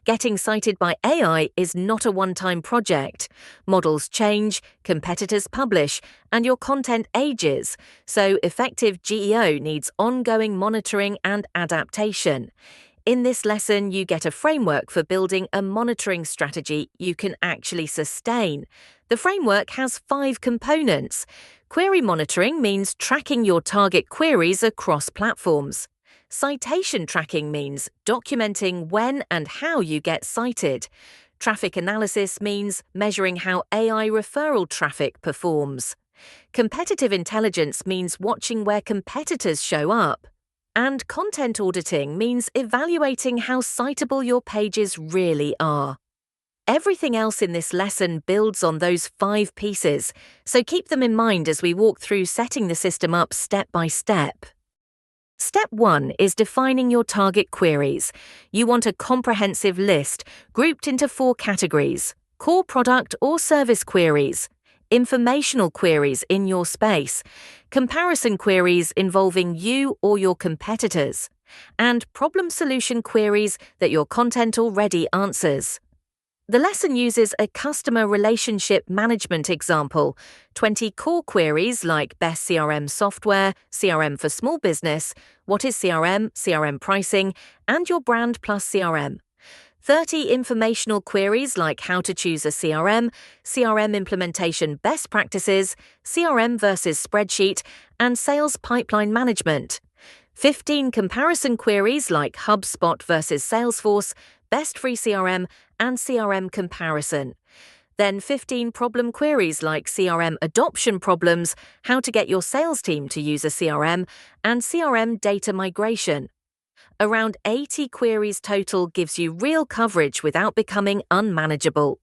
Getting cited by AI is not a one-time project. Models change, competitors publish, and your content ages, so effective GEO needs ongoing monitoring and adaptation. In this lesson, you get a framework for building a monitoring strategy you can actually sustain. The framework has 5 components. Query monitoring means tracking your target queries across platforms. Citation tracking means documenting when and how you get cited. Traffic analysis means measuring how AI referral traffic performs. Competitive intelligence means watching where competitors show up. And content auditing means evaluating how citable your pages really are. Everything else in this lesson builds on those 5 pieces, so keep them in mind as we walk through setting the system up step by step. Step 1 is defining your target queries. You want a comprehensive list grouped into 4 categories: core product or service queries, informational queries in your space, comparison queries involving you or your competitors, and problem-solution queries that your content already answers. The lesson uses a customer relationship management example, 20 core queries like best CRM software, CRM for small business, what is CRM, CRM pricing, and your brand plus CRM. 30 informational queries like how to choose a CRM, CRM implementation best practices, CRM versus spreadsheet, and sales pipeline management. 15 comparison queries like HubSpot versus Salesforce, best free CRM, and CRM comparison. Then 15 problem queries like CRM adoption problems, how to get your sales team to use a CRM, and CRM data migration. Around 80 queries total gives you real coverage without becoming unmanageable.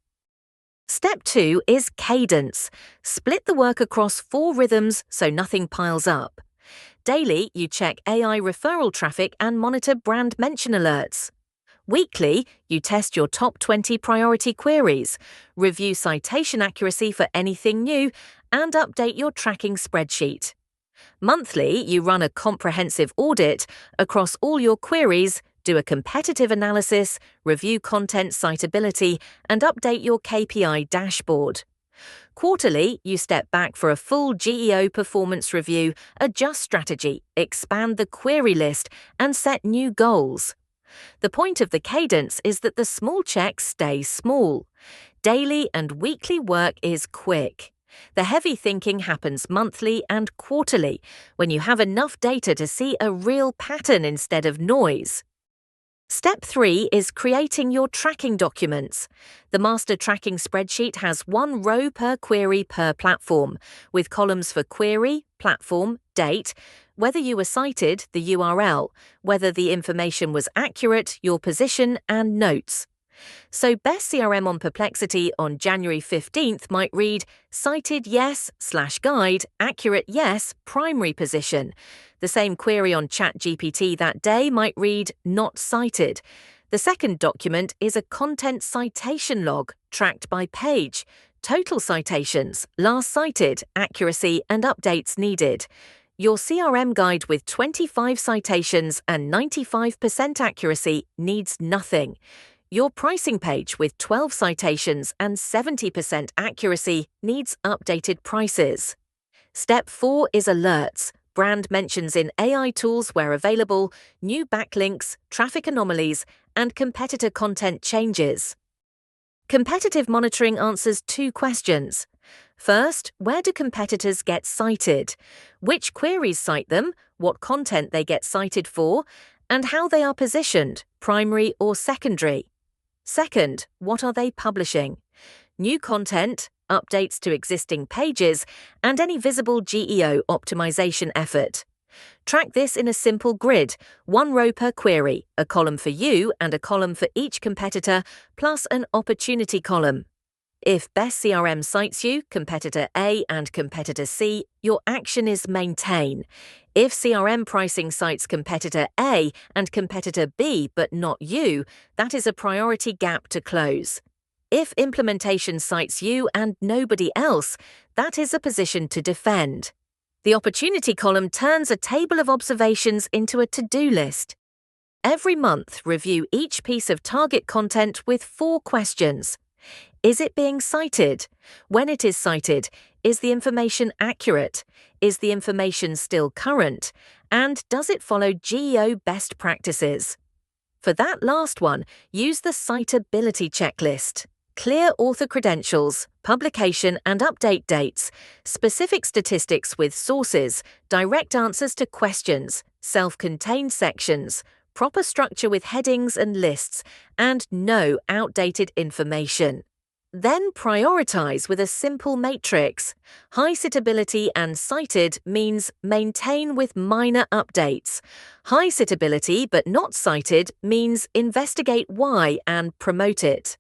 Step 2 is Cadence. Split the work across 4 rhythms so nothing piles up. Daily, you check AI referral traffic and monitor brand mention alerts. Weekly, you test your top 20 priority queries, review citation accuracy for anything new, and update your tracking spreadsheet. Monthly, you run a comprehensive audit across all your queries, do a competitive analysis, review content citability, and update your KPI dashboard. Quarterly, you step back for a full GEO performance review, adjust strategy, expand the query list, and set new goals. The point of the cadence is that the small checks stay small. Daily and weekly work is quick. The heavy thinking happens monthly and quarterly, when you have enough data to see a real pattern instead of noise. Step 3 is creating your tracking documents. The master tracking spreadsheet has 1 row per query per platform, with columns for query, platform, date, whether you were cited, the URL, whether the information was accurate, your position, and notes. So Best CRM on Perplexity on January 15th might read, cited yes/guide, accurate yes, primary position. The same query on ChatGPT that day might read, not cited. The second document is a content citation log, tracked by page, total citations, last cited, accuracy, and updates needed. Your CRM guide with 25 citations and 95% accuracy needs nothing. Your pricing page with 12 citations and 70% accuracy needs updated prices. Step 4 is alerts, brand mentions in AI tools where available, new backlinks, traffic anomalies, and competitor content changes. Competitive monitoring answers 2 questions. First, where do competitors get cited? Which queries cite them, what content they get cited for, and how they are positioned, primary or secondary. Second, what are they publishing? New content, updates to existing pages, and any visible GEO optimization effort. Track this in a simple grid, 1 row per query, a column for you and a column for each competitor, plus an opportunity column. If Best CRM cites you, competitor A and competitor C, your action is maintain. If CRM pricing cites competitor A and competitor B but not you, that is a priority gap to close. If implementation cites you and nobody else, that is a position to defend. The opportunity column turns a table of observations into a to-do list. Every month, review each piece of target content with 4 questions. Is it being cited? When it is cited, is the information accurate? Is the information still current? And does it follow GEO best practices? For that last one, use the Citability checklist. Clear author credentials, publication and update dates, specific statistics with sources, direct answers to questions, self-contained sections, proper structure with headings and lists, and no outdated information. Then prioritize with a simple matrix. High citability and cited means maintain with minor updates. High citability but not cited means investigate why and promote it.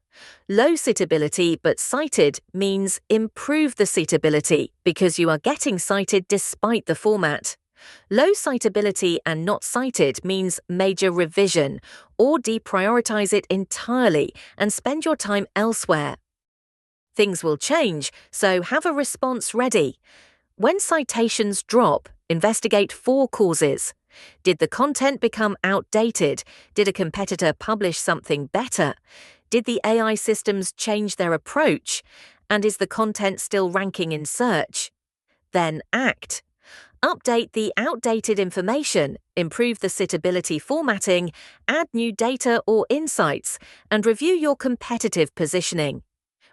Low citability but cited means improve the citability because you are getting cited despite the format. Low citability and not cited means major revision, or deprioritize it entirely and spend your time elsewhere. Things will change, so have a response ready. When citations drop, investigate 4 causes. Did the content become outdated? Did a competitor publish something better? Did the AI systems change their approach? And is the content still ranking in search? Then act. Update the outdated information, improve the citability formatting, add new data or insights, and review your competitive positioning.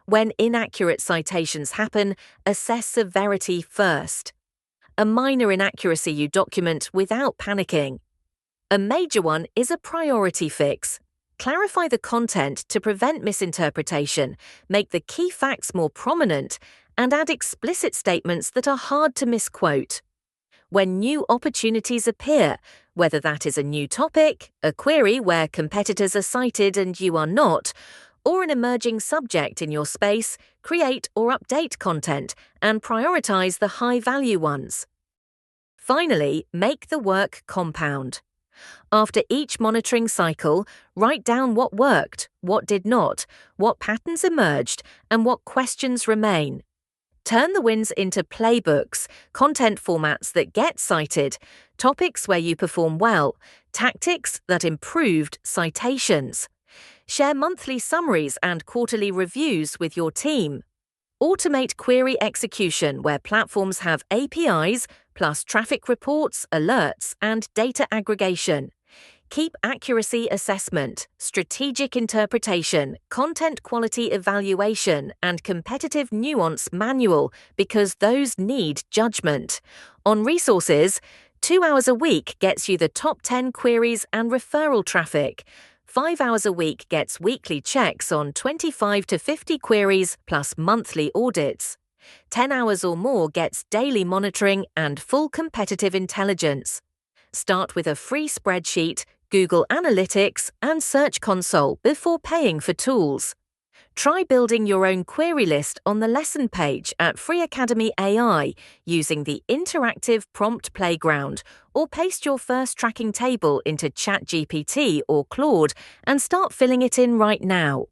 When inaccurate citations happen, assess severity first. A minor inaccuracy you document without panicking. A major one is a priority fix. Clarify the content to prevent misinterpretation, make the key facts more prominent, and add explicit statements that are hard to misquote. When new opportunities appear, whether that is a new topic, a query where competitors are cited and you are not, or an emerging subject in your space, create or update content and prioritize the high-value ones. Finally, make the work compound. After each monitoring cycle, write down what worked, what did not, what patterns emerged, and what questions remain. Turn the wins into playbooks, content formats that get cited, topics where you perform well, tactics that improved citations. Share monthly summaries and quarterly reviews with your team. Automate query execution where platforms have APIs, plus traffic reports, alerts, and data aggregation. Keep accuracy assessment, strategic interpretation, content quality evaluation, and competitive nuance manual because those need judgment. On resources, 2 hours a week gets you the top 10 queries and referral traffic. 5 hours a week gets weekly checks on 25 to 50 queries plus monthly audits. 10 hours or more gets daily monitoring and full competitive intelligence. Start with a free spreadsheet, Google Analytics, and Search Console before paying for tools. Try building your own query list on the lesson page at FreeAcademy.ai using the interactive prompt playground, or paste your first tracking table into ChatGPT or Claude and start filling it in right now.